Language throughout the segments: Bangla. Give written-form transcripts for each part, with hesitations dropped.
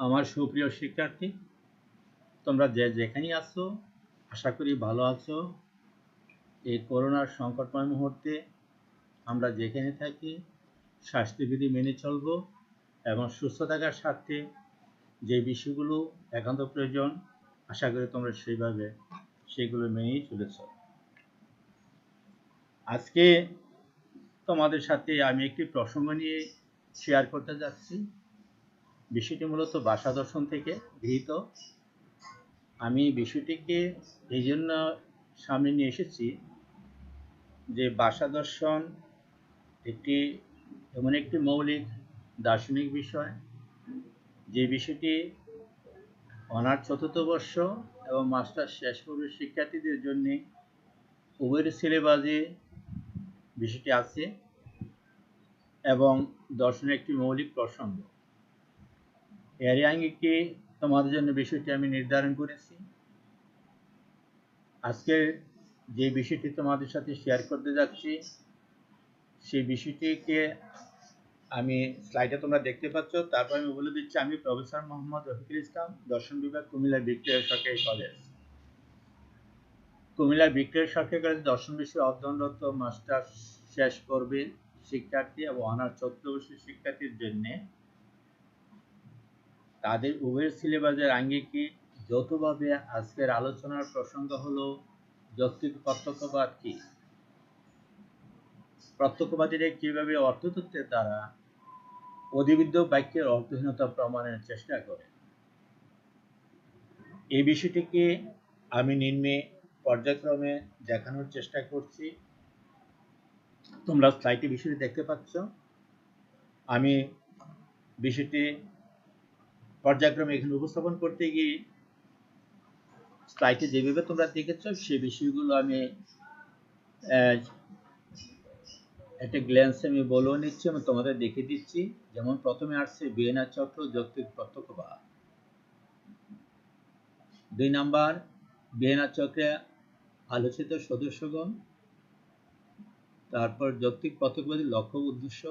আমার সুপ্রিয় শিক্ষার্থী, তোমরা যে যেখানেই আছো আশা করি ভালো আছো। এই করোনার সংকটময় মুহূর্তে আমরা যেখানে থাকি স্বাস্থ্যবিধি মেনে চলব এবং সুস্থ থাকার স্বার্থে যে বিষয়গুলো একান্ত প্রয়োজন আশা করি তোমরা সেগুলো মেনেই চলেছ। আজকে তোমাদের সাথে আমি একটি প্রসঙ্গ নিয়ে শেয়ার করতে যাচ্ছি। বিষয়টি মূলত ভাষা দর্শন থেকে গৃহীত। আমি বিষয়টিকে এই জন্য সামনে নিয়ে এসেছি যে ভাষা দর্শন এমন একটি মৌলিক দার্শনিক বিষয়, যে বিষয়টি অনার্স চতুর্থ বর্ষ এবং মাস্টার্স শেষ বর্ষের শিক্ষার্থীদের জন্য উভয়ের সিলেবাসে বিষয়টি আছে এবং দর্শনের একটি মৌলিক প্রসঙ্গ। এরই আঙ্গিকে তোমাদের জন্য বিষয়টি আমি নির্ধারণ করেছি। আজকে যে বিষয়টি তোমাদের সাথে শেয়ার করতে যাচ্ছি সেই বিষয়টিকে আমি স্লাইডে তোমরা দেখতে পাচ্ছ। তারপর আমি বলে দিচ্ছি, আমি প্রফেসর মোহাম্মদ রফিকুল ইসলাম, দর্শন বিভাগ, কুমিল্লা ভিক্টোরিয়া সরকারি কলেজ। কুমিল্লা ভিক্টোরিয়া সরকারি কলেজ দর্শন বিষয়ে অধ্যয়নরত মাস্টার্স শেষ পর্বের শিক্ষার্থী এবং অনার্স চতুর্থ বর্ষের শিক্ষার্থীর জন্য তাদের উভয়ের সিলেবাসের আঙ্গিকে যৌথভাবে আজকের আলোচনার প্রসঙ্গ হলো যৌক্তিক প্রত্যক্ষবাদ কি। প্রত্যক্ষবাদীরা কিভাবে অর্থতত্ত্বের দ্বারা অধিবিদ্য বাক্যের অর্থহীনতা প্রমাণের চেষ্টা করে। এই বিষয়টিকে আমি নিম্নে পর্যায়ক্রমে দেখানোর চেষ্টা করছি। তোমরা স্লাইডে বিষয়টি দেখতে পাচ্ছ। আমি বিষয়টি পর্যায়ক্রমে এখানে উপস্থাপন করতে গিয়ে স্লাইডে যেভাবে তোমরা দেখেছ সেই বিষয়গুলো আমি একটা গ্ল্যান্সে আমি বলেও নিচ্ছি এবং তোমাদের দেখে দিচ্ছি। যেমন প্রথমে আসছে ভিয়েনা চক্র, যৌক্তিক প্রত্যক্ষবাদ। 2 নাম্বার, ভিয়েনা চক্রে আলোচিত সদস্যগণ। তারপর যৌক্তিক প্রত্যক্ষবাদের লক্ষ্য উদ্দেশ্য।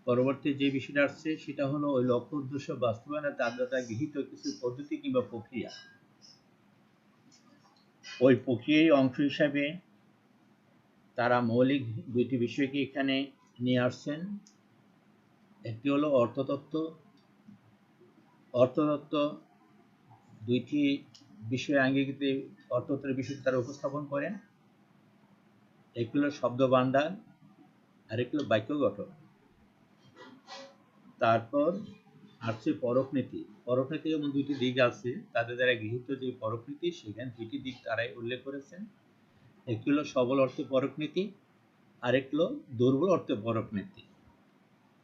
পরবর্তী যে বিষয়টা আসছে সেটা হলো ওই লক্ষ্য উদ্দেশ্য বাস্তবায়নের তার দ্বারা গৃহীত কিছু পদ্ধতি কিংবা প্রক্রিয়া। ওই প্রক্রিয়ার অংশ হিসাবে তারা মৌলিক দুইটি বিষয়কে এখানে নিয়ে আসছেন। একটি হলো অর্থতত্ত্ব। অর্থতত্ত্ব দুইটি বিষয় আঙ্গিকে অর্থতত্ত্বের বিষয় তারা উপস্থাপন করেন। একটি হলো শব্দ ভাণ্ডার আর একটি হলো বাক্য গঠন। তারপর আসছে পরকনীতি। পরকনীতি যেমন দুইটি দিক আছে, তাদের দ্বারা গৃহীত যে পরকনীতি সেখানে দুইটি দিক তারাই উল্লেখ করেছেন। একটি হলো সবল অর্থে পরকনীতি আর একটি হলো দুর্বল অর্থে পরকনীতি।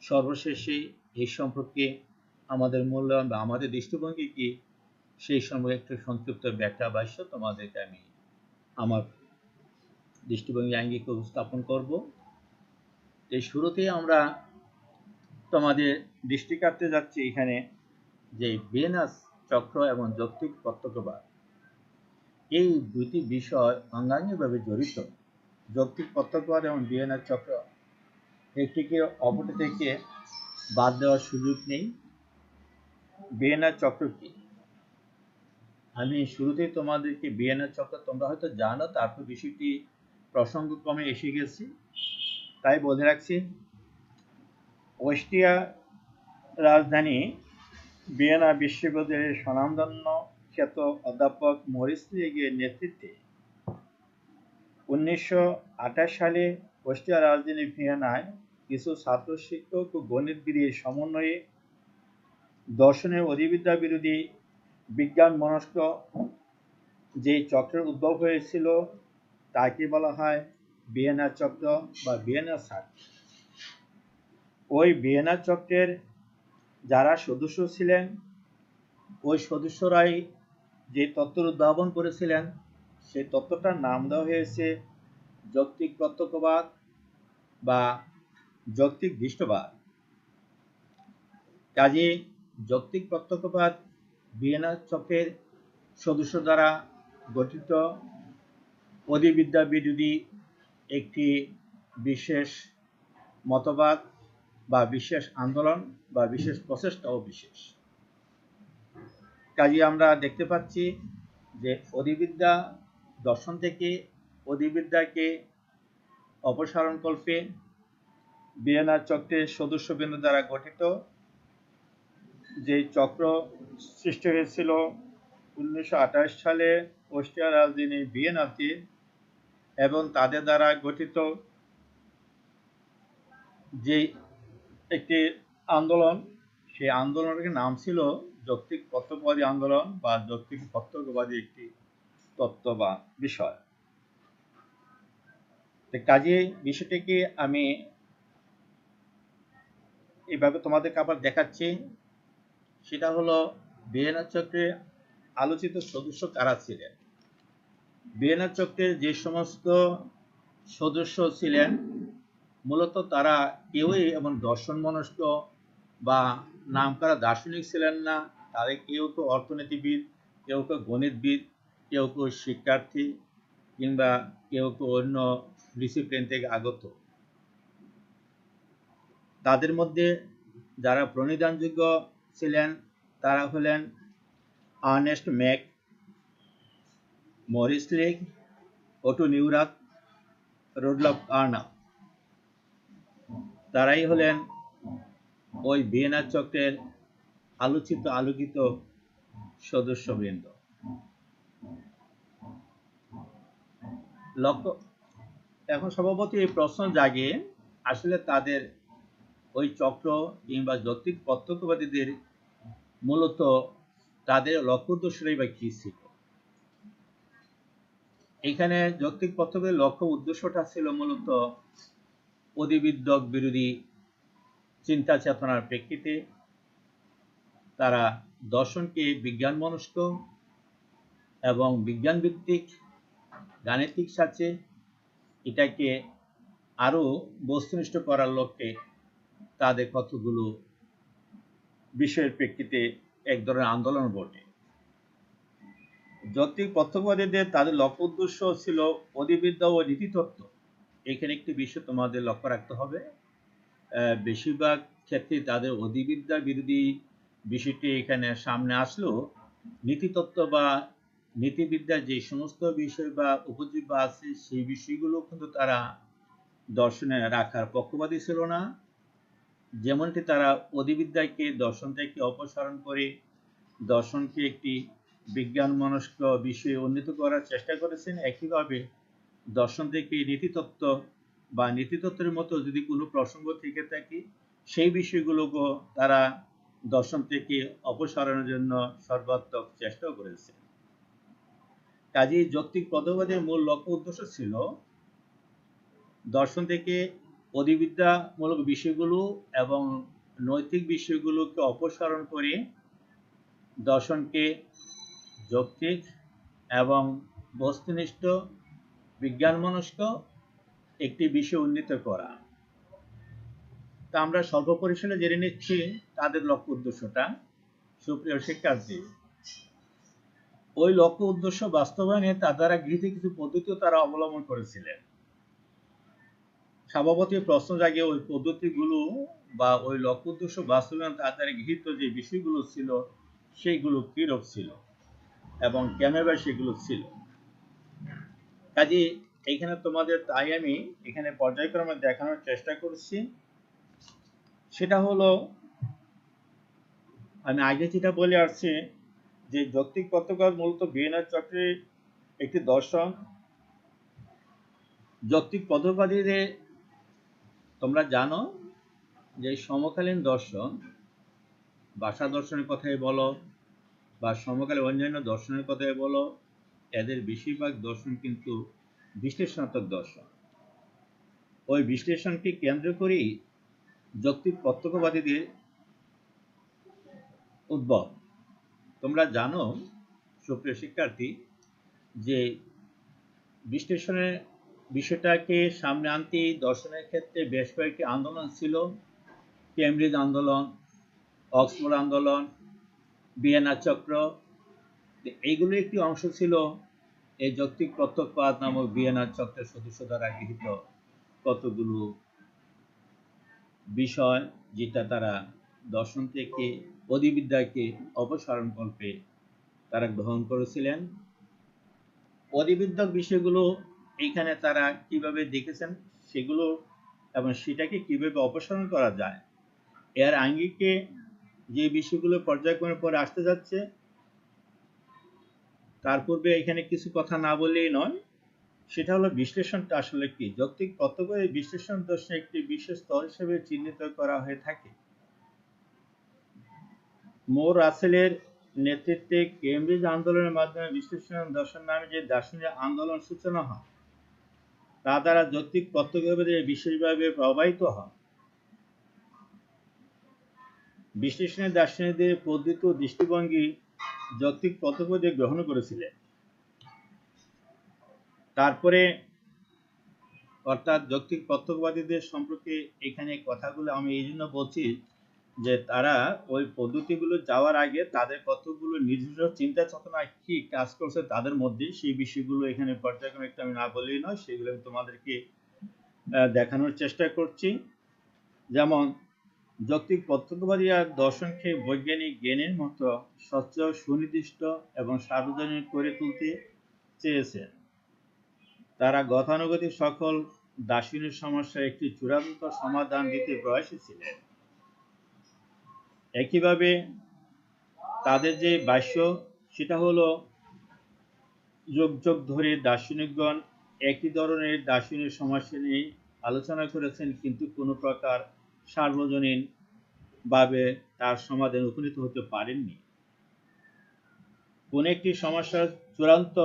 সর্বশেষে এই সম্পর্কে আমাদের মূল্যায়ন বা আমাদের দৃষ্টিভঙ্গি কি সেই সম্পর্কে একটু সংক্ষিপ্ত ব্যাখ্যা ভাষ্য তোমাদেরকে আমি আমার দৃষ্টিভঙ্গি আঙ্গিকে উপস্থাপন করব। এই শুরুতেই আমরা তোমাদের দৃষ্টি কাটতে যাচ্ছি এখানে যে ভিয়েনা চক্র এবং যৌক্তিক প্রত্যক্ষবাদ, এই দুইটি বিষয় অঙ্গাঙ্গিভাবে জড়িত। যৌক্তিক প্রত্যক্ষবাদ এবং ভিয়েনা চক্র একটিকে অপরটি থেকে বাদ দেওয়ার সুযোগ নেই। ভিয়েনা চক্র কি? আমি শুরুতেই তোমাদেরকে ভিয়েনা চক্র তোমরা হয়তো জানো, তারপর বিষয়টি প্রসঙ্গক্রমে এসে গেছি তাই বলে রাখছি। অস্ট্রিয়া রাজধানী ভিয়েনা বিশ্ববিদ্যালয়ের স্বনামধন্য খ্যাত অধ্যাপক মরিস লিগের নেতৃত্বে 1928 সালে অস্ট্রিয়া রাজধানী ভিয়েনায় কিছু ছাত্র শিক্ষক ও গণিতবিদের সমন্বয়ে দর্শনের অধিবিদ্যা বিরোধী বিজ্ঞান মনস্ক যে চক্রের উদ্ভব হয়েছিল তাকে বলা হয় ভিয়েনা চক্র বা ভিয়েনা সার্কেল। ওই ভিয়েনা চক্রের যারা সদস্য ছিলেন ওই সদস্যরাই যে তত্ত্ব উদ্ভাবন করেছিলেন সেই তত্ত্বটার নাম দেওয়া হয়েছে যৌক্তিক প্রত্যক্ষবাদ বা যৌক্তিক দৃষ্টবাদ। কাজে যৌক্তিক প্রত্যক্ষবাদ ভিয়েনা চক্রের সদস্য দ্বারা গঠিত অধিবিদ্যা বিরোধী একটি বিশেষ মতবাদ। বা বিশেষ আন্দোলন বা বিশেষ প্রচেষ্টাও বিশেষ। কাজে আমরা দেখতে পাচ্ছি যে অধিবিদ্যা দর্শন থেকে অধিবিদ্যাকে অপসারণকল্পে ভিয়েনার চক্রের সদস্যবৃন্দ দ্বারা গঠিত যে চক্র সৃষ্টি হয়েছিল 1928 সালে অস্ট্রিয়ার রাজধানী ভিয়েনাতে এবং তাদের দ্বারা গঠিত যে একটি আন্দোলন, সেই আন্দোলনের নাম ছিল যৌক্তিক তত্ত্ববাদী আন্দোলন বা যৌক্তিক তত্ত্ববাদী একটি তত্ত্ব বা বিষয়। কাজে বিষয়টিকে আমি এইভাবে তোমাদেরকে আবার দেখাচ্ছি। সেটা হলো ভিয়েনা চক্রে আলোচিত সদস্য কারা ছিলেন। ভিয়েনা চক্রের যে সমস্ত সদস্য ছিলেন মূলত তারা কেউই এমন দর্শন মনস্ক বা নামকরা দার্শনিক ছিলেন না। তাদের কেউ কেউ অর্থনীতিবিদ, কেউ কেউ গণিতবিদ, কেউ কেউ শিক্ষার্থী কিংবা কেউ কেউ অন্য ডিসিপ্লিন থেকে আগত। তাদের মধ্যে যারা প্রণিধানযোগ্য ছিলেন তারা হলেন আর্নেস্ট ম্যাক, মরিস লেক, ওটো নিউরাথ, রুডলফ আর্নাউ। তারাই হলেন ওই ভিয়েনা চক্রের আলোকিত সদস্যবৃন্দ। লক্ষ্য এখন স্বভাবতই এই প্রশ্ন জাগে, আসলে তাদের ওই চক্র কিংবা যৌক্তিক প্রত্যক্ষবাদীদের মূলত তাদের লক্ষ্য উদ্দেশ্যই বা কি ছিল। এখানে যৌক্তিক প্রত্যক্ষবাদীর লক্ষ্য উদ্দেশ্যটা ছিল মূলত অধিবিদ্যক বিরোধী চিন্তা চেতনার প্রেক্ষিতে তারা দর্শনকে বিজ্ঞান মনস্ক এবং বিজ্ঞান ভিত্তিক গাণিতিক সাথে এটাকে আরো বস্তুনিষ্ঠ করার লক্ষ্যে তাদের কতগুলো বিষয়ের প্রেক্ষিতে এক ধরনের আন্দোলন ঘটে। যৌক্তিক প্রত্যক্ষবাদীদের তাদের লক্ষ্য উদ্দেশ্য ছিল অধিবিদ্যা ও নীতিতত্ত্ব। এখানে একটি বিষয় তোমাদের লক্ষ্য রাখতে হবে, বেশিরভাগ ক্ষেত্রে তাদের অধিবিদ্যা বিরোধী বিষয়টি এখানে সামনে আসলেও নীতিতত্ত্ব বা নীতিবিদ্যার যে সমস্ত বিষয় বা উপজীব্য আছে সেই বিষয়গুলো কিন্তু তারা দর্শনে রাখার পক্ষপাতী ছিল না। যেমনটি তারা অধিবিদ্যাকে দর্শন থেকে অপসারণ করে দর্শনকে একটি বিজ্ঞান মনস্ক বিষয়ে উন্নীত করার চেষ্টা করেছেন, একইভাবে দর্শন থেকে নীতিতত্ত্ব বা নীতিতত্ত্বের মতো যদি কোনো প্রসঙ্গ থেকে থাকে সেই বিষয়গুলোকে তারা দর্শন থেকে অপসারণের জন্য সর্বাত্মক চেষ্টা করেছে। কাজেই যৌক্তিক প্রত্যক্ষবাদের মূল লক্ষ্য উদ্দেশ্য ছিল দর্শন থেকে অধিবিদ্যামূলক বিষয়গুলো এবং নৈতিক বিষয়গুলোকে অপসারণ করে দর্শনকে যৌক্তিক এবং বস্তুনিষ্ঠ বিজ্ঞানমনস্ক একটি বিষয় উন্নীত করা। তা আমরা স্বল্প পরিসরে জেনে নিচ্ছি তাদের লক্ষ্য উদ্দেশ্যটা। সুপ্রিয় শিক্ষার্থী, ওই লক্ষ্য উদ্দেশ্য বাস্তবায়নে তার দ্বারা গৃহীত কিছু পদ্ধতিও তারা অবলম্বন করেছিলেন। স্বভাবতই প্রশ্ন জাগে ওই পদ্ধতিগুলো বা ওই লক্ষ্য উদ্দেশ্য বাস্তবায়ন তার দ্বারা গৃহীত যে বিষয়গুলো ছিল সেইগুলো কিরূপ ছিল এবং কেন বা সেগুলো ছিল। কাজে এইখানে তোমাদের তাই আমি এখানে পর্যায়ক্রমে দেখানোর চেষ্টা করছি। সেটা হলো আমি আগে যেটা বলে আসছি যে যৌক্তিক প্রত্যক্ষবাদ মূলত ভিয়েনা চক্রের একটি দর্শন। যৌক্তিক প্রত্যক্ষবাদীদের তোমরা জানো যে সমকালীন দর্শন, ভাষা দর্শনের কথাই বলো বা সমকালীন অন্যান্য দর্শনের কথাই বলো, এদের বেশিরভাগ দর্শন কিন্তু বিশ্লেষণাত্মক দর্শন। ওই বিশ্লেষণকে কেন্দ্র করেই যৌক্তিক প্রত্যক্ষবাদীদের উদ্ভব। তোমরা জানো সুপ্রিয় শিক্ষার্থী যে বিশ্লেষণের বিষয়টাকে সামনে আনতে দর্শনের ক্ষেত্রে বেশ কয়েকটি আন্দোলন ছিল। কেমব্রিজ আন্দোলন, অক্সফোর্ড আন্দোলন, ভিয়েনা চক্র, এইগুলো একটি অংশ ছিল এই যৌক্তিক প্রত্যক্ষবাদ নামক ভিয়েনা চক্রের সদস্য দ্বারা গৃহীত কতগুলো বিষয় যেটা তারা দর্শন থেকে অধিবিদ্যাকে অপসারণ কল্পে তারা গ্রহণ করেছিলেন। অধিবিদ্যক বিষয়গুলো এইখানে তারা কিভাবে দেখেছেন সেগুলো এবং সেটাকে কিভাবে অপসারণ করা যায় এর আঙ্গিকে যে বিষয়গুলো পর্যায়ক্রমে পরে আসতে যাচ্ছে, তার পূর্বে এখানে কিছু কথা না বললেই নয়। সেটা হলো বিশ্লেষণটা আসলে কি। যৌক্তিক তত্ত্বকে বিশ্লেষণ দর্শনে একটি বিশেষ স্তর হিসেবে চিহ্নিত করা হয়ে থাকে। মোর রাসেলের নেতৃত্বে কেমব্রিজ আন্দোলনের মাধ্যমে বিশ্লেষণ দর্শন নামে যে দার্শনিক আন্দোলন সূচনা হয়, তা দ্বারা যৌক্তিক তত্ত্বকে বিশেষভাবে প্রবাহিত হয়। বিশ্লেষণের দার্শনিকদের পদ্ধতি ও দৃষ্টিভঙ্গি যৌক্তিক তত্ত্বকে গ্রহণ করেছিলেন। তারপরে অর্থাৎ যৌক্তিক তত্ত্ববাদীদের সম্পর্কে এখানে কথাগুলো আমি এই জন্য বলছি যে তারা ওই পদ্ধতিগুলো যাওয়ার আগে তাদের কতগুলো নিজস্ব চিন্তা চেতনা কি কাজ করছে তাদের মধ্যে, সেই বিষয়গুলো এখানে পর্যায়ক্রমে একটু আমি না বললেই নয়, সেগুলো আমি তোমাদেরকে দেখানোর চেষ্টা করছি। যেমন যৌক্তিক তত্ত্ববাদীরা দর্শনকে বৈজ্ঞানিক জ্ঞানের মতো স্বচ্ছ, সুনির্দিষ্ট এবং সার্বজনীন করে তুলতে চেয়েছেন। তারা গতানুগতিক সকল দার্শনিক সমস্যার একটি চূড়ান্ত সমাধান দিতে প্রয়াসী ছিলেন। একইভাবে তাদের যে ভাষ্য, সেটা হলো যুগ যুগ ধরে দার্শনিকগণ একই ধরনের দার্শনিক সমস্যা নিয়ে আলোচনা করেছেন, কিন্তু কোনো প্রকার সার্বজনীন ভাবে তার সমাধানে উপনীত হতে পারেননি। কোন একটি সমস্যার চূড়ান্ত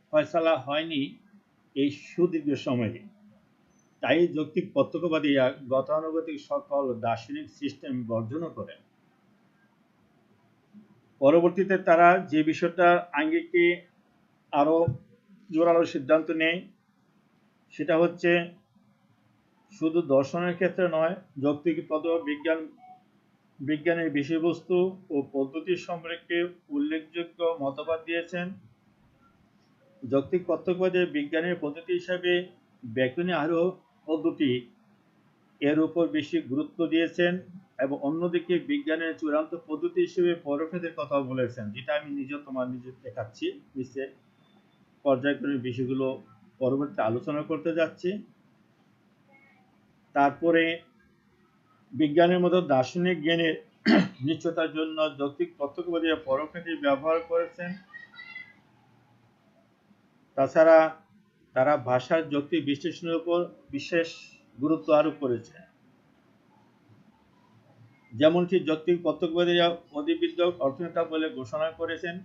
ফয়সালা হয়নি এই সুদীর্ঘ সময়ে। তাই যৌক্তিক তত্ত্ববাদীরা গতানুগতিক সকল দার্শনিক সিস্টেম বর্জন করেন। পরবর্তীতে তারা যে বিষয়টা আঙ্গিকে আরো জোরালো সিদ্ধান্ত নেয়, সেটা হচ্ছে শুধু দর্শনের ক্ষেত্রে নয়, যৌক্তিক বিজ্ঞানের বিষয়বস্তু ও পদ্ধতি সম্পর্কে উল্লেখযোগ্য মতবাদ দিয়েছেন। যৌক্তিক তত্ত্ববাদে বিজ্ঞানের পদ্ধতি হিসাবে ব্যাকরণী আরো পদ্ধতি এর উপর বেশি গুরুত্ব দিয়েছেন, এবং অন্যদিকে বিজ্ঞানের চূড়ান্ত পদ্ধতি হিসেবে পরোক্ষদের কথা বলেছেন, যেটা আমি নিজে দেখাচ্ছি নিচে। পর্যায়ক্রমে বিষয়গুলো পরবর্তী আলোচনা করতে যাচ্ছি। তারপরে বিজ্ঞানের মতো দার্শনিক জ্ঞানের নিশ্চয়তার জন্য যৌক্তিক তত্ত্ববাদীরা পরোক্ষদের ব্যবহার করেছেন। তাছাড়া তারা ভাষার যৌক্তিক বিশ্লেষণের উপর বিশেষ গুরুত্ব আরোপ করেছে। যেমনটি যৌক্তিক তত্ত্ববাদীরা অধিবিদ্যা অর্থনীতি বলে ঘোষণা করেছেন।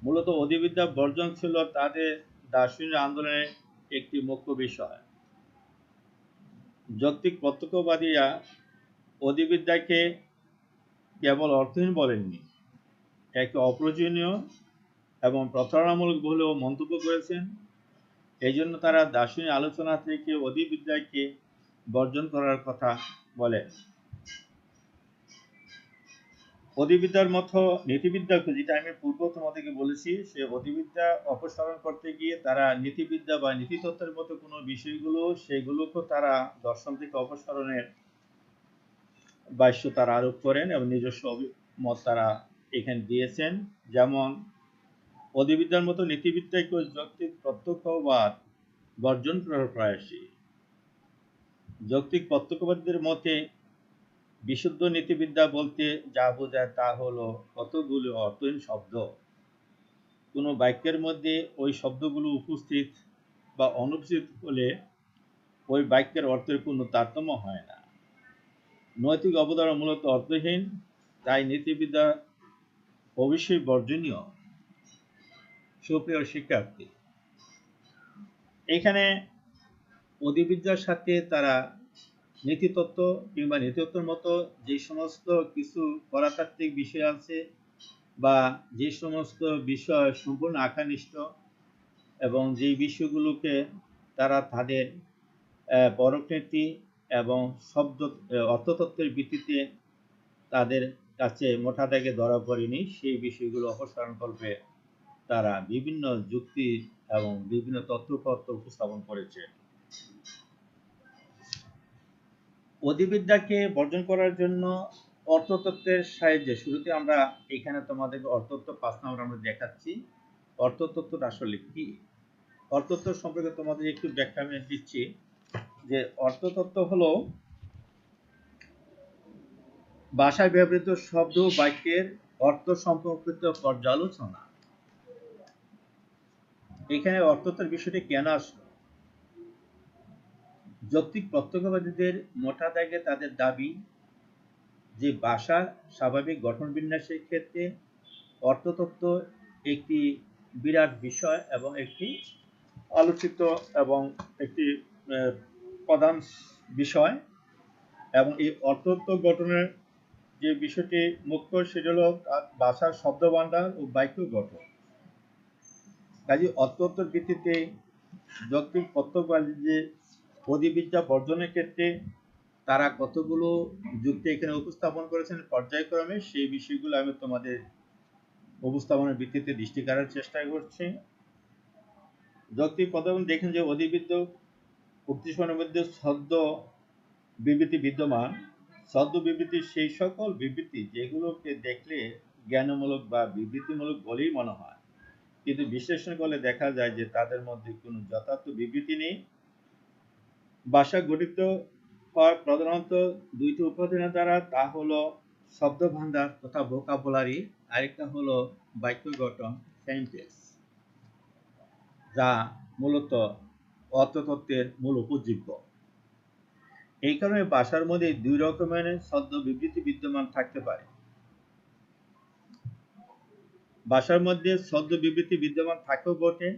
মূলত অধিবিদ্যা বর্জন ছিল তাদের দার্শনিক আন্দোলনের একটি মুখ্য বিষয়। যৌক্তিক তত্ত্ববাদীরা অধিবিদ্যাকে কেবল অর্থহীন বলেননি, একে অপ্রয়োজনীয় এবং প্রতারণামূলক বলেও মন্তব্য করেছেন। এই জন্য তারা দার্শনিক আলোচনা থেকে অধিবিদ্যাকে বর্জন করার কথা বলে। অধিবিদ্যার মতো নীতিবিদ্যাকে, যেটা আমি পূর্ব তোমাদেরকে বলেছি, সে অধিবিদ্যা অপসারণ করতে গিয়ে তারা নীতিবিদ্যা বা নীতিতত্ত্বের মতো কোনো বিষয়গুলো সেগুলোকে তারা দর্শন থেকে অপসারণের ভাষ্য তারা আরোপ করেন এবং নিজস্ব মত তারা এখানে দিয়েছেন। যেমন অধিবিদ্যার মতো নীতিবিদ্যাকে যৌক্তিক প্রত্যক্ষবাদ বর্জন করার প্রয়াসী। যৌক্তিক প্রত্যক্ষবাদীদের মতে বিশুদ্ধ নীতিবিদ্যা বলতে যা বোঝায় তা হলো কতগুলো অর্থহীন শব্দ। কোনো বাক্যের মধ্যে ওই শব্দগুলো উপস্থিত বা অনুপস্থিত হলে ওই বাক্যের অর্থের কোনো তারতম্য হয় না। নৈতিক অবধারণা মূলত অর্থহীন, তাই নীতিবিদ্যা অবশ্যই বর্জনীয়। সুপ্রিয় শিক্ষার্থী, এখানে অধিবিদ্যার সাথে তারা নীতিতত্ত্ব কিংবা নীতিতত্ত্বের মতো যে সমস্ত কিছু পরাতাত্ত্বিক বিষয় আছে বা যে সমস্ত বিষয় সম্পূর্ণ আকারনিষ্ঠ এবং যেই বিষয়গুলোকে তারা তাদের পরোক্ষনীতি এবং শব্দ অর্থতত্ত্বের ভিত্তিতে তাদের কাছে মোটা দাগে ধরা পড়েনি, সেই বিষয়গুলো অপসারণ করবে তারা বিভিন্ন যুক্তি এবং বিভিন্ন তথ্যপত্র উপস্থাপন করেছে। অধিবিদ্যাকে বর্জন করার জন্য অর্থতত্ত্বের সাহায্যে শুরুতে আমরা এখানে তোমাদের অর্থতত্ত্ব 5 নম্বর আমরা দেখাচ্ছি। অর্থতত্ত্বটা আসলে কি? অর্থতত্ত্ব সম্পর্কে তোমাদের একটু ব্যাখ্যা আমি দিচ্ছি যে অর্থতত্ত্ব হলো ভাষায় ব্যবহৃত শব্দ ও বাক্যের অর্থ সম্পর্কিত পর্যালোচনা। এখানে অর্থতত্ত্বের বিষয়টি কেন আসলো? যৌক্তিক প্রত্যক্ষবাদীদের মোটা দাগে তাদের দাবি যে ভাষা স্বাভাবিক গঠন বিন্যাসের ক্ষেত্রে অর্থতত্ত্ব একটি বিরাট বিষয় এবং একটি আলোচিত এবং একটি প্রধান বিষয়, এবং এই অর্থতত্ত্ব গঠনের যে বিষয়টি মুখ্য সেটা হলো ভাষার শব্দভাণ্ডার ও বাক্য গঠন। কাজে অর্থতত্ত্বের ভিত্তিতে যৌক্তিক প্রত্যক্ষবাদীদের অধিবিদ্যা বর্জনের ক্ষেত্রে তারা কতগুলো যুক্তি এখানে উপস্থাপন করেছেন পর্যায়ক্রমে, সেই বিষয়গুলো আমি তোমাদের উপস্থাপনের ভিত্তিতে দৃষ্টি করার চেষ্টা করছি। যৌক্তিক প্রথম দেখেন যে অধিবিদ্য উক্তিসমূহের মধ্যে ছদ্ম বিবৃতি বিদ্যমান। ছদ্ম বিবৃতি সেই সকল বিবৃতি যেগুলোকে দেখলে জ্ঞানমূলক বা বিবৃতিমূলক বলেই মনে হয়, কিন্তু বিশ্লেষণ করলে দেখা যায় যে তাদের মধ্যে কোনো যথার্থ বিবৃতি নেই। ভাষা গঠিত হয় প্রধানত দুইটি উপাদানের দ্বারা, তা হলো শব্দভাণ্ডার তথা ভোকাবুলারি, আরেকটা হলো বাক্য গঠন সেন্টেন্স, যা মূলত অর্থতত্ত্বের মূল উপজীব্য। এই কারণে ভাষার মধ্যে দুই রকমের শব্দ বিবৃতি বিদ্যমান থাকতে পারে। ভাষার মধ্যে শব্দ বিবৃতি বিদ্যমান থাকেও বটে।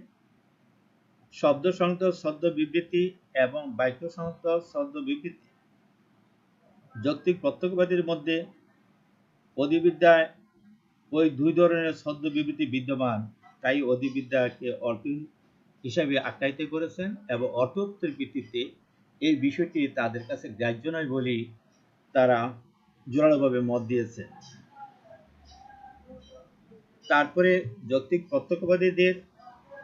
শব্দ সংহত শব্দ বিবৃতি এবং বাক্য সংহত শব্দ বিবৃতি। যৌক্তিক প্রত্যক্ষবাদীর মধ্যে অধিবিদ্যায় ওই দুই ধরনের শব্দ বিবৃতি বিদ্যমান, তাই অধিবিদ্যাকে অর্থ হিসাবে আখ্যায়িত করেছেন এবং অর্থতত্ত্বের ভিত্তিতে এই বিষয়টি তাদের কাছে গ্রাহ্য নয় বলেই তারা জোরালোভাবে মত দিয়েছে। তারপরে যৌক্তিক প্রত্যক্ষবাদীদের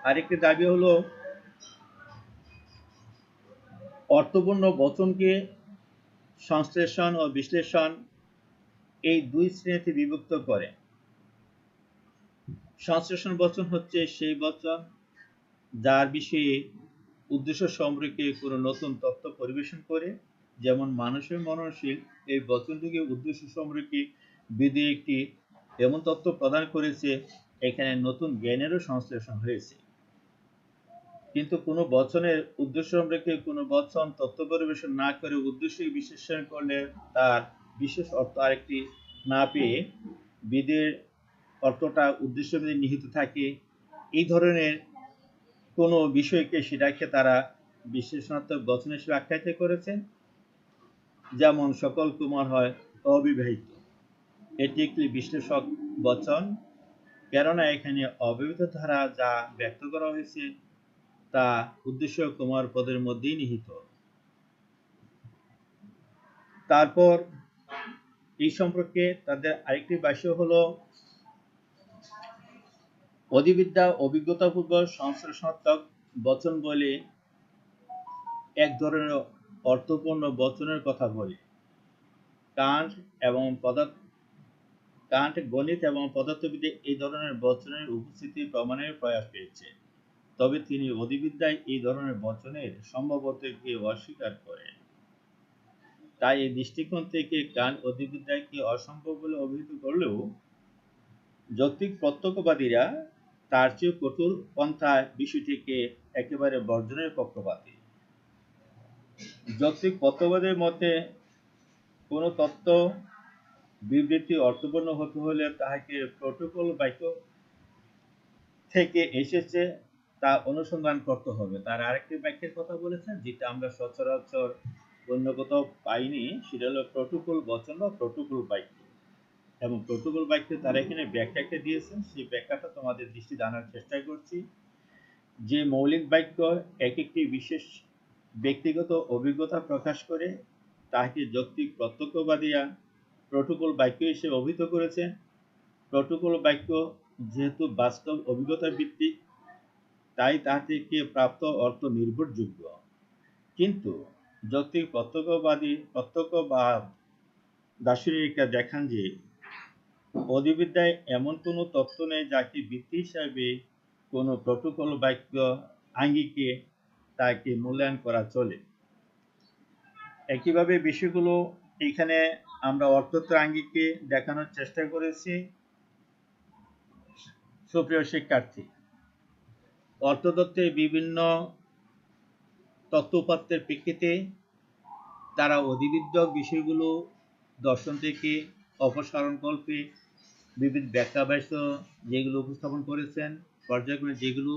আরেকটি দাবি হলো অর্থপূর্ণ বচনকে সংশ্লেষণ ও বিশ্লেষণ এই দুই শ্রেণীতে বিভক্ত করে। সংশ্লেষণ বচন হচ্ছে সেই বচন যার বিষয়ে উদ্দেশ্য সম্পর্কে কোনো নতুন তথ্য পরিবেশন করে, যেমন মানুষের মননশীল এই বচনটিকে উদ্দেশ্য সম্পর্কে বিধি একটি এমন তথ্য প্রদান করেছে, এখানে নতুন জ্ঞানেরও সংশ্লেষণ হয়েছে। কিন্তু কোনো বচনের উদ্দেশ্য সম্পর্কে কোনো বচন তথ্য পরিবেশন না করে উদ্দেশ্য বিশ্লেষণ করলে তার বিশেষ অর্থ আরেকটি না পেয়ে বিধির অর্থটা উদ্দেশ্য নিহিত থাকে। এই ধরনের কোনো বিষয়কে সেটাকে তারা বিশ্লেষণাত্মক বচন হিসেবে আখ্যায়িত করেছেন। যেমন সকল কুমার হয় অবিবাহিত, এটি একটি বিশ্লেষক বচন, কেননা এখানে অবিবাহিত ধারা যা ব্যক্ত করা হয়েছে তা উদ্দেশ্য কুমার পদের মধ্যেই নিহিত। তারপর এই সম্পর্কে তাদের আরেকটি ভাষ্য হলো অধিবিদ্যা অভিজ্ঞতাপূর্বক সংশ্লেষণাত্মক বচন বলে এক ধরনের অর্থপূর্ণ বচনের কথা বলে। কান্ট গণিত এবং পদার্থবিদ্যা এই ধরনের বচনের উপস্থিতি প্রমাণের প্রয়াস পেয়েছে, তবে তিনি অধিবিদ্যায় এই ধরনের বচনের সম্ভাব্যতাকে অস্বীকার করেন। তাই এই দৃষ্টিকোণ থেকে কান্ট অধিবিদ্যাকে অসম্ভব বলে অভিহিত করলেও যৌক্তিক প্রত্যক্ষবাদীরা তার চেয়ে কঠোর পন্থায় বিষয়টিকে একেবারে বর্জনের পক্ষপাতী। যৌক্তিক প্রত্যক্ষবাদীর মতে কোনো তত্ত্ব বিবৃতি অর্থপূর্ণ হতে হলে তাহাকে প্রটোকল বাক্য থেকে এসেছে তা অনুসন্ধান করতে হবে। তার আরেকটি বাক্যের কথা বলেছেন যেটা আমরা সচরাচর অন্য কোথাও পাইনি, সেটা হলো প্রটোকল বচন বা প্রটোকল বাক্য। এবং প্রটোকল বাক্য তারা এখানে ব্যাখ্যাকে দিয়েছেন, সেই ব্যাখ্যাটা তোমাদের দৃষ্টি আনার চেষ্টা করছি। যে মৌলিক বাক্য এক একটি বিশেষ ব্যক্তিগত অভিজ্ঞতা প্রকাশ করে তাকে যৌক্তিক প্রত্যক্ষবাদীরা প্রটোকল বাক্য হিসেবে অভিহিত করেছেন। প্রটোকল বাক্য যেহেতু বাস্তব অভিজ্ঞতা ভিত্তিক, তাই তা থেকে প্রাপ্ত অর্থ নির্ভরযোগ্য, কিন্তু যৌক্তিক প্রত্যক্ষবাদ দার্শনিকরা দেখান যে অধিবিদ্যায় এমন কোনো তত্ত্ব নেই যাকে ভিত্তি হিসাবে কোনো প্রটোকল বাক্য আঙ্গিকে তাকে মূল্যায়ন করা চলে। একইভাবে বিষয়গুলো এখানে আমরা অর্থতত্ত্ব আঙ্গিকে দেখানোর চেষ্টা করেছি। সুপ্রিয় শিক্ষার্থী, অর্থতত্ত্বের বিভিন্ন তত্ত্ব-উপাত্তের প্রেক্ষিতে তারা অধিবিদ্যক বিষয়গুলো দর্শন থেকে অপসারণকল্পে বিবিধ ব্যাখ্যাভাষ্য যেগুলো উপস্থাপন করেছেন, পর্যায়ক্রমে যেগুলো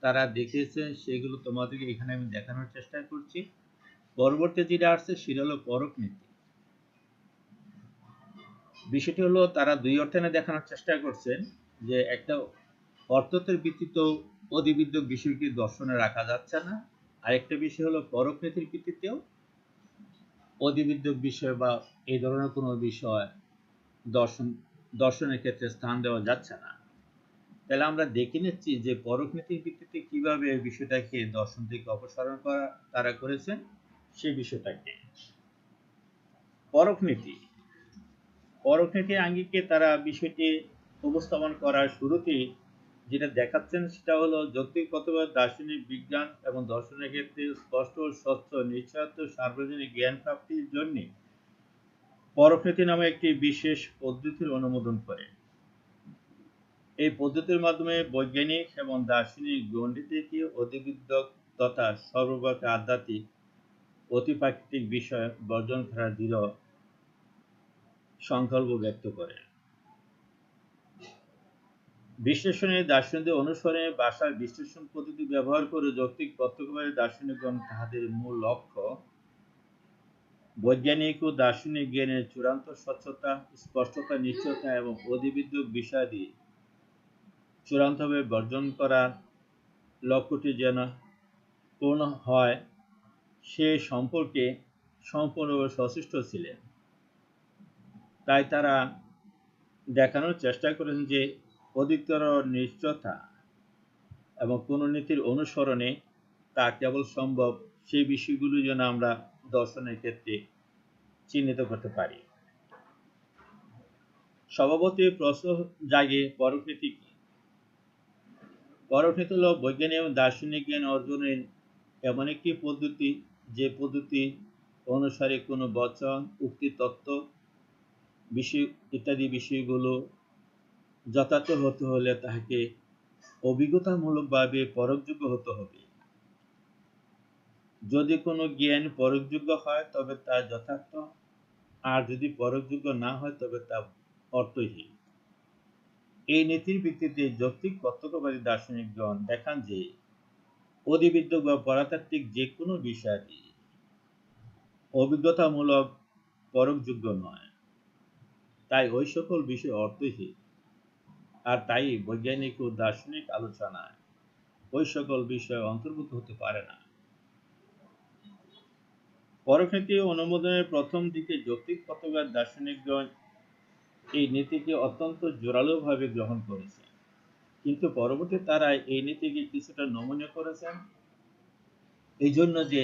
তারা দেখেছেন সেগুলো তোমাদেরকে এখানে আমি দেখানোর চেষ্টা করছি। পরবর্তী যেটা আসছে সেটা হলো পরক নীতি। বিষয়টি হলো তারা দুই অর্থে দেখানোর চেষ্টা করছেন যে একটা অর্থতের ভিত্তিতে অধিবিদ্যক বিষয়কে দর্শনে রাখা যাচ্ছে না, আরেকটা বিষয় হলো পরক নীতির ভিত্তিতেও অধিবিদ্যক বিষয় বা এই ধরনের কোনো বিষয় দর্শনের ক্ষেত্রে স্থান দেওয়া যাচ্ছে না। তাহলে আমরা দেখে নিচ্ছি যে পরক নীতির ভিত্তিতে কিভাবে এই বিষয়টাকে দর্শন থেকে অপসারণ করা তারা করেছেন সেই বিষয়টাকে। পরক নীতি আঙ্গিকে তারা বিষয়টি উপস্থাপন করার শুরুতেই যেটা দেখাচ্ছেন সেটা হলো যৌক্তিক প্রত্যক্ষবাদ দার্শনিক বিজ্ঞান এবং দর্শনের ক্ষেত্রে স্পষ্ট স্বচ্ছ নিশ্চয়তা সার্বজনীন জ্ঞান প্রাপ্তির জন্য পরক নীতি নামে একটি বিশেষ পদ্ধতির অনুমোদন করে। এই পদ্ধতির মাধ্যমে বৈজ্ঞানিক এবং দার্শনিক গণ্ডিতে অধিবিদ্যক তথা সর্বব্যাপী আধ্যাত্মিক অতিপ্রাকৃতিক বিষয় বর্জন করার দৃঢ় সংকল্প ব্যক্ত করে। বিশ্লেষণে দার্শনিকদের অনুসরণে ভাষার বিশ্লেষণ পদ্ধতি ব্যবহার করে যৌক্তিক প্রত্যক্ষবাদী দার্শনিকগণ তাহাদের মূল লক্ষ্য বৈজ্ঞানিক ও দার্শনিক জ্ঞানের চূড়ান্ত স্বচ্ছতা, স্পষ্টতা, নিশ্চয়তা এবং অধিবিদ্যক বিষয়াদি চূড়ান্তভাবে বর্জন করার লক্ষ্যটি যেন পূর্ণ হয় সে সম্পর্কে সম্পূর্ণভাবে সচেষ্ট ছিলেন। তাই তারা দেখানোর চেষ্টা করেন যে অধিকতর নিশ্চয়তা এবং কোন নীতির অনুসরণে তা কেবল সম্ভব সেই বিষয়গুলো যেন আমরা দর্শনের ক্ষেত্রে চিহ্নিত করতে পারি। স্বভাবতই প্রশ্ন জাগে পরক নীতি কি? পরক নীতি হল বৈজ্ঞানিক এবং দার্শনিক জ্ঞান অর্জনের এমন একটি পদ্ধতি যে পদ্ধতি অনুসারে কোনো বচন, উক্তি, তত্ত্ব, বিষয় ইত্যাদি বিষয়গুলো যথার্থ হতে হলে তাহাকে অভিজ্ঞতামূলকভাবে পরকযোগ্য হতে হবে। যদি কোনো জ্ঞান পরকযোগ্য হয় তবে তা যথার্থ, আর যদি পরকযোগ্য না হয় তবে তা অর্থহীন। এই নীতির ভিত্তিতে যৌক্তিক প্রত্যক্ষবাদী দার্শনিকগণ দেখান যে অধিবিদ্যক বা পরাতাত্ত্বিক যে কোনো বিষয়টি অভিজ্ঞতামূলক পরকযোগ্য নয়, তাই ওই সকল বিষয় অর্থহীন, আর তাই বৈজ্ঞানিক ও দার্শনিক আলোচনায় ওই সকল বিষয় অন্তর্ভুক্ত হতে পারে না। পরক নীতি অনুমোদনের প্রথম দিকে যৌক্তিক প্রত্যক্ষবাদী দার্শনিকগণ এই নীতিকে অত্যন্ত জোরালোভাবে গ্রহণ করেছেন, কিন্তু পরবর্তীতে তারা এই নীতিকে কিছুটা নমনীয় করেছেন, এই জন্য যে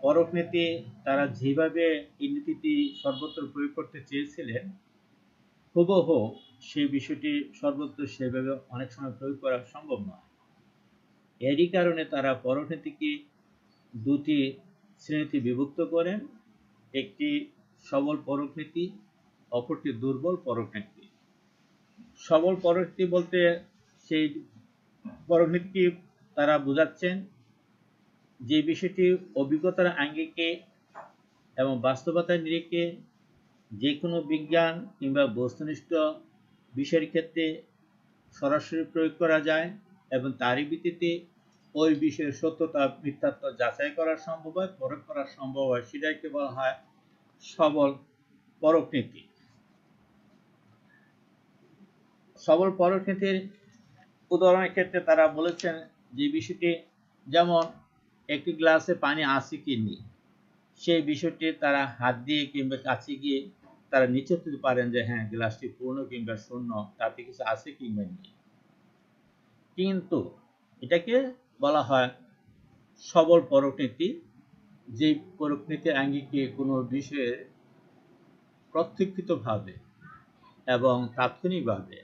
পরক নীতি তারা যেভাবে এই নীতিটি সর্বত্র প্রয়োগ করতে চেয়েছিলেন হুবহু সেই বিষয়টি সর্বত্র সেভাবে অনেক সময় প্রয়োগ করা সম্ভব নয়। এরই কারণে তারা পরক নীতিকে দুটি শ্রেণীতে বিভক্ত করেন, একটি সবল পরক নীতি, অপরটি দুর্বল পরক নীতি। সবল পরক নীতি বলতে সেই পরক নীতি তারা বোঝাচ্ছেন যে বিষয়টি অভিজ্ঞতার আঙ্গিকে এবং বাস্তবতার নিরিখে যে কোনো বিজ্ঞান কিংবা বস্তুনিষ্ঠ বিষয়ের ক্ষেত্রে সরাসরি প্রয়োগ করা যায় এবং তারই ভিত্তিতে ওই বিষয়ের সত্যতা মিথ্যাত্ব যাচাই করা সম্ভব হয়, পরখ করা সম্ভব হয়, সেটাকে বলা হয় সবল পরক নীতি। সবল পরক নীতির উদাহরণের ক্ষেত্রে তারা বলেছেন যে বিষয়টি যেমন একটি গ্লাসে পানি আছে কি নেই সেই বিষয়টি তারা হাত দিয়ে কিংবা কাছে গিয়ে তারা নিশ্চিত হতে পারেন যে হ্যাঁ গ্লাসটি পূর্ণ কিংবা শূন্য, তাতে কিছু আছে কিংবা নেই। কিন্তু এটাকে বলা হয় সবল পরক নীতি, যে পরোক্ষনীতির আঙ্গিকে কোনো বিষয়ের প্রত্যক্ষিতভাবে এবং তাৎক্ষণিকভাবে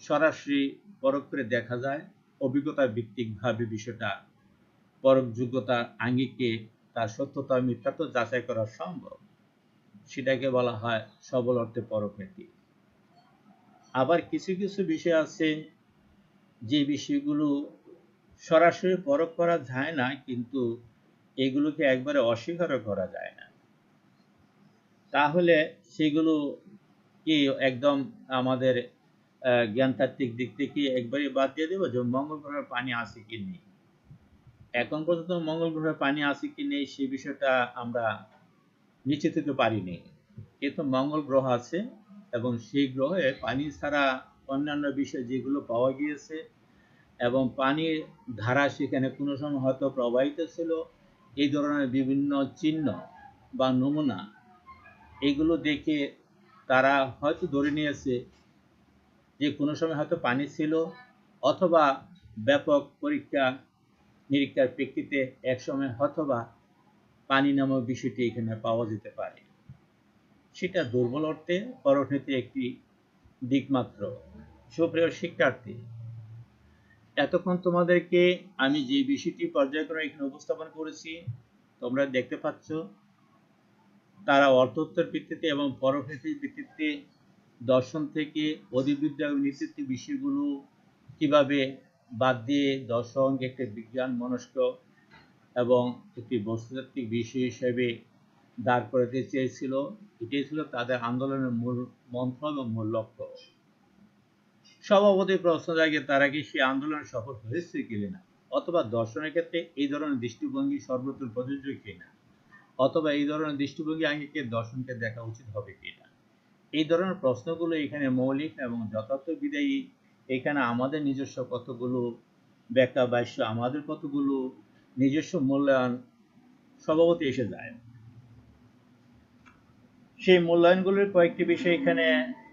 সরাসরি পরখ করে দেখা যায়, অভিজ্ঞতা ভিত্তিকভাবে বিষয়টা পরখযোগ্যতার আঙ্গিকে তার সত্যতা মিথ্যাত্ব যাচাই করা সম্ভব, সেটাকে বলা হয় সবল অর্থে পরোক্ষনীতি। আবার কিছু কিছু বিষয় আছে যে বিষয়গুলো সরাসরি পরখ করা যায় না, কিন্তু এগুলোকে একবারে অস্বীকারও করা যায় না। তাহলে সেগুলো কি একদম আমাদের জ্ঞানতাত্ত্বিক দিক থেকে একবারে বাদ দিয়ে দেবো? যে মঙ্গল গ্রহের পানি আছে কি নেই, এখন পর্যন্ত মঙ্গল গ্রহের পানি আছে কি নেই সেই বিষয়টা আমরা নিশ্চিত হতে পারিনি, কিন্তু মঙ্গল গ্রহ আছে এবং সেই গ্রহে পানি ছাড়া অন্যান্য বিষয় যেগুলো পাওয়া গিয়েছে এবং পানির ধারা সেখানে কোনো সময় হয়তো প্রবাহিত ছিল, এই ধরনের বিভিন্ন চিহ্ন বা নমুনা, এগুলো দেখে তারা হয়তো ধরে নিয়েছে যে কোনো সময় হয়তো পানি ছিল, অথবা ব্যাপক পরীক্ষা নিরীক্ষার প্রেক্ষিতে একসময় হয়তোবা পানি নামক বিষয়টি এখানে পাওয়া যেতে পারে। সেটা দুর্বল অর্থে পরোক্ষনীতির একটি দিক মাত্র। সুপ্রিয় শিক্ষার্থী, এতক্ষণ তোমাদেরকে আমি যে বিষয়টি পর্যায়ক্রমে এখানে উপস্থাপন করেছি তোমরা দেখতে পাচ্ছ, তারা অর্থোত্তর ভিত্তিতে এবং পরোক্ষনীতির ভিত্তিতে দর্শন থেকে অধিবিদ্যা এবং নীতিত্ব বিষয়গুলো কিভাবে বাদ দিয়ে দর্শনকে একটি বিজ্ঞান মনস্ক এবং একটি বস্তুতাত্ত্বিক বিষয় হিসেবে দাঁড় করাতে চেয়েছিল, এটাই ছিল তাদের আন্দোলনের মূল মন্ত্র এবং মূল লক্ষ্য। স্বভাবতই প্রশ্ন জাগে, তারা কি সেই আন্দোলনে সফল হয়েছে কিনা, অথবা দর্শনের ক্ষেত্রে এই ধরনের দৃষ্টিভঙ্গি সর্বত্র প্রযোজ্য কিনা, অথবা এই ধরনের দৃষ্টিভঙ্গি আঙ্গিকে দর্শনকে দেখা উচিত হবে কিনা। এই ধরনের প্রশ্নগুলো এখানে মৌলিক এবং যথার্থ বিদায়ী। এখানে আমাদের নিজস্ব কতগুলো ব্যাখ্যা ভাষ্য, আমাদের কতগুলো নিজস্ব মূল্যায়ন স্বভাবতই এসে যায়। সেই মূল্যায়নগুলির কয়েকটি বিষয় এখানে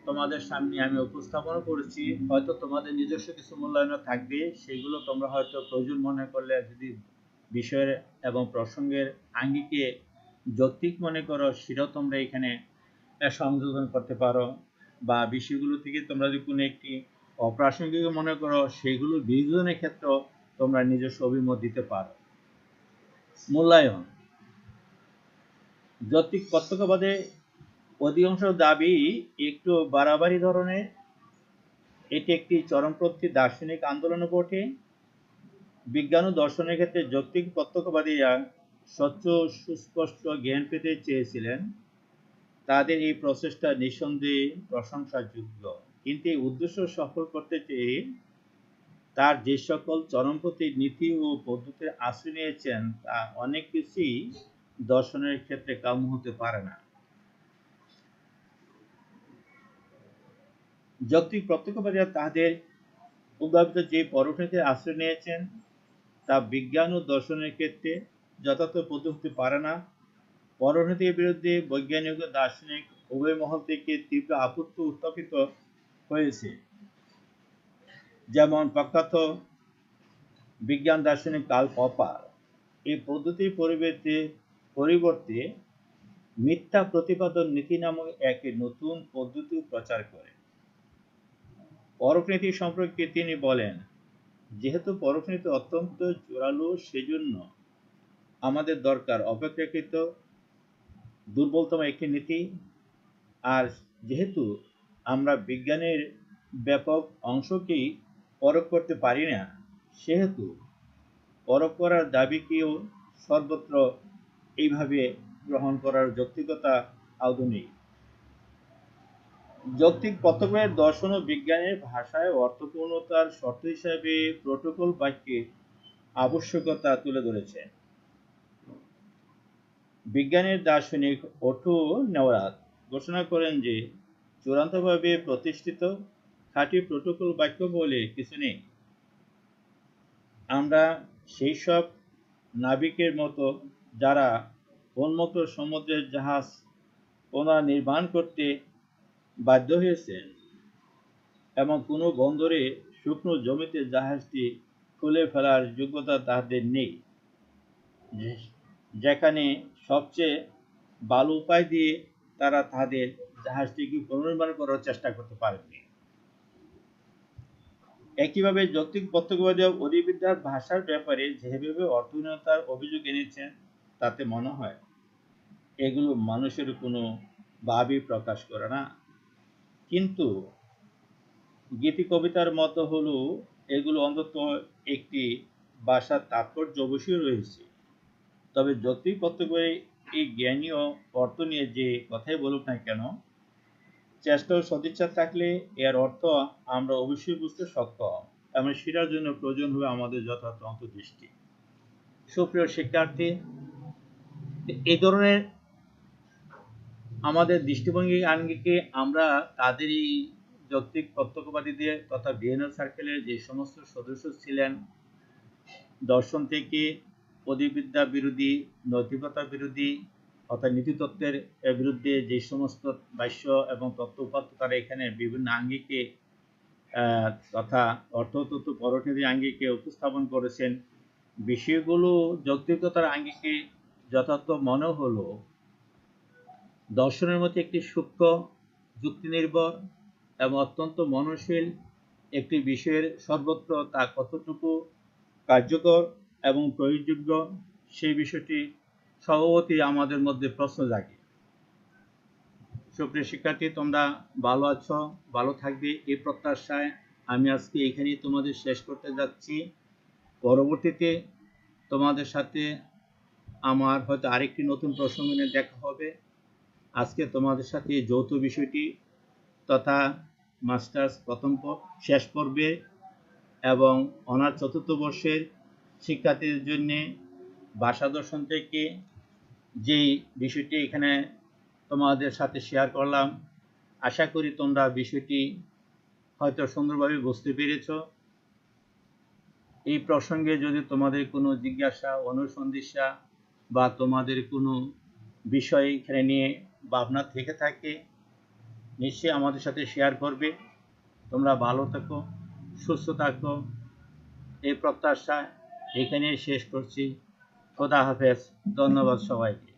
তোমাদের সামনে আমি উপস্থাপন করেছি। হয়তো তোমাদের নিজস্ব কিছু মূল্যায়ন থাকবে, সেগুলো তোমরা হয়তো প্রয়োজন মনে করলে যদি বিষয়ের এবং প্রসঙ্গের আঙ্গিকে যৌক্তিক মনে করো, সেটাও তোমরা এখানে সংযোজন করতে পারো, বা বিষয়গুলো থেকে তোমরা যদি কোনো একটি অপ্রাসঙ্গিক মনে করো, সেগুলো বিবেচনের ক্ষেত্রেও তোমরা নিজস্ব অভিমত দিতে পারো। মূল্যায়ন যৌক্তিক প্রত্যক্ষবাদে অধিকাংশ দাবি একটু বাড়াবাড়ি ধরনের। এটি একটি চরমপন্থী দার্শনিক আন্দোলন বটে। বিজ্ঞান ও দর্শনের ক্ষেত্রে যৌক্তিক প্রত্যক্ষবাদীরা স্বচ্ছ সুস্পষ্ট জ্ঞান পেতে চেয়েছিলেন। তাদের এই প্রচেষ্টা নিঃসন্দেহে প্রশংসাযোগ্য, কিন্তু এই উদ্দেশ্য সফল করতে চেয়ে তার যে সকল চরমপন্থী নীতি ও পদ্ধতির আশ্রয় নিয়েছেন, তা অনেক কিছুই দর্শনের ক্ষেত্রে কাম্য হতে পারে না। যৌক্তিক প্রত্যক্ষবাদীরা তাদের উদ্ভাবিত যে পরোক্ষনীতির আশ্রয় নিয়েছেন, তা বিজ্ঞান ও দর্শনের ক্ষেত্রে যথার্থ পদ্ধতি হতে পারে না। পরোক্ষনীতির বিরুদ্ধে বৈজ্ঞানিক ও দার্শনিক উভয় মহল থেকে তীব্র আপত্তি উত্থাপিত হয়েছে। যেমন প্রখ্যাত বিজ্ঞান দার্শনিক কার্ল পপার এই পদ্ধতির পরিবর্তে মিথ্যা প্রতিপাদন নীতি নামক এক নতুন পদ্ধতি প্রচার করেন। পরোক্ষনীতি সম্পর্কে তিনি বলেন, যেহেতু পরোক্ষনীতি অত্যন্ত জোরালো, সেজন্য আমাদের দরকার অপেক্ষাকৃত দুর্বলতম একটি নীতি। আর যেহেতু আমরা বিজ্ঞানের ব্যাপক অংশকেই পরখ করতে পারি না, সেহেতু পরখ করার দাবিকেও সর্বত্র এইভাবে গ্রহণ করার যৌক্তিকতা আদৌ নেই। যৌক্তিক প্রত্যক্ষবাদের দর্শন ও বিজ্ঞানের ভাষায় অর্থপূর্ণতার শর্ত হিসাবে প্রোটোকল বাক্যের আবশ্যকতা তুলে ধরেছেন। বিজ্ঞানের দার্শনিক ওটো নেওরাত ঘোষণা করেন যে চূড়ান্তভাবে প্রতিষ্ঠিত খাঁটি প্রোটোকল বাক্য বলে কিছু নেই। আমরা সেই সব নাবিকের মতো যারা উন্মুক্ত সমুদ্রের জাহাজ পুনর্নির্মাণ করতে বাধ্য হয়েছেন এবং কোনো বন্দরে শুকনো জমিতে জাহাজটি খুলে ফেলার যোগ্যতা তাদের নেই, যেখানে সবচেয়ে ভালো উপায় দিয়ে তারা তাদের জাহাজটিকে পুনর্নির্মাণ করার চেষ্টা করতে পারেনি। একইভাবে যৌক্তিক প্রত্যক্ষবাদী অধিবিদ্যার ভাষার ব্যাপারে যেভাবে অর্থহীনতার অভিযোগ এনেছেন, তাতে মনে হয় এগুলো মানুষের কোনো ভাবই প্রকাশ করে না। কিন্তু গীতি কবিতার মতো হলেও এগুলো অন্তত একটি ভাষার তাৎপর্য অবশ্যই রয়েছে। তবে যৌক্তিক প্রত্যক্ষবাদী এই জ্ঞানীয় অর্থ নিয়ে যে কথাই বলুক না কেন, চেষ্টা ও সদিচ্ছা থাকলে এর অর্থ আমরা অবশ্যই বুঝতে সক্ষম এবং সেটার জন্য প্রয়োজন হবে আমাদের যথার্থ অন্তর্দৃষ্টি। সুপ্রিয় শিক্ষার্থী, এই ধরনের আমাদের দৃষ্টিভঙ্গি আঙ্গিকে আমরা তাদের এই যৌক্তিক প্রত্যক্ষবাদীদের তথা ভিয়েনা সার্কেলের যে সমস্ত সদস্য ছিলেন, দর্শন থেকে অধিবিদ্যা বিরোধী, নৈতিকতা বিরোধী অর্থাৎ নীতিতত্ত্বের বিরুদ্ধে যে সমস্ত ভাষ্য এবং তত্ত্ব উপাত্ত তারা এখানে বিভিন্ন আঙ্গিকে তথা অর্থতত্ত্ব পরোক্ষের আঙ্গিকে উপস্থাপন করেছেন, বিষয়গুলো যৌক্তিকতার আঙ্গিকে যথার্থ মনে হলো দর্শনের মধ্যে একটি সূক্ষ্ম, যুক্তিনির্ভর এবং অত্যন্ত মননশীল একটি বিষয়ের সর্বত্র তা কতটুকু কার্যকর এবং প্রয়োগযোগ্য সেই বিষয়টি স্বভাবতই আমাদের মধ্যে প্রশ্ন জাগে। সুপ্রিয় শিক্ষার্থী, তোমরা ভালো আছো, ভালো থাকবে এই প্রত্যাশায় আমি আজকে এখানেই তোমাদের শেষ করতে যাচ্ছি। পরবর্তীতে তোমাদের সাথে আমার হয়তো আরেকটি নতুন প্রসঙ্গ নিয়ে দেখা হবে। আজকে তোমাদের সাথে যৌথ বিষয়টি তথা মাস্টার্স প্রথম শেষ পর্বে এবং অনার্স চতুর্থ বর্ষের শিক্ষার্থীদের জন্য ভাষা দর্শন থেকে যেই বিষয়টি এখানে তোমাদের সাথে শেয়ার করলাম, আশা করি তোমরা বিষয়টি হয়তো সুন্দরভাবে বুঝতে পেরেছ। এই প্রসঙ্গে যদি তোমাদের কোনো জিজ্ঞাসা, অনুসন্ধিৎসা বা তোমাদের কোনো বিষয় এখানে নিয়ে ভাবনা থেকে থাকে, নিশ্চয়ই আমাদের সাথে শেয়ার করবে। তোমরা ভালো থাকো, সুস্থ থাকো এই প্রত্যাশা এখানে শেষ করছি। খোদা হাফেজ। ধন্যবাদ সবাইকে।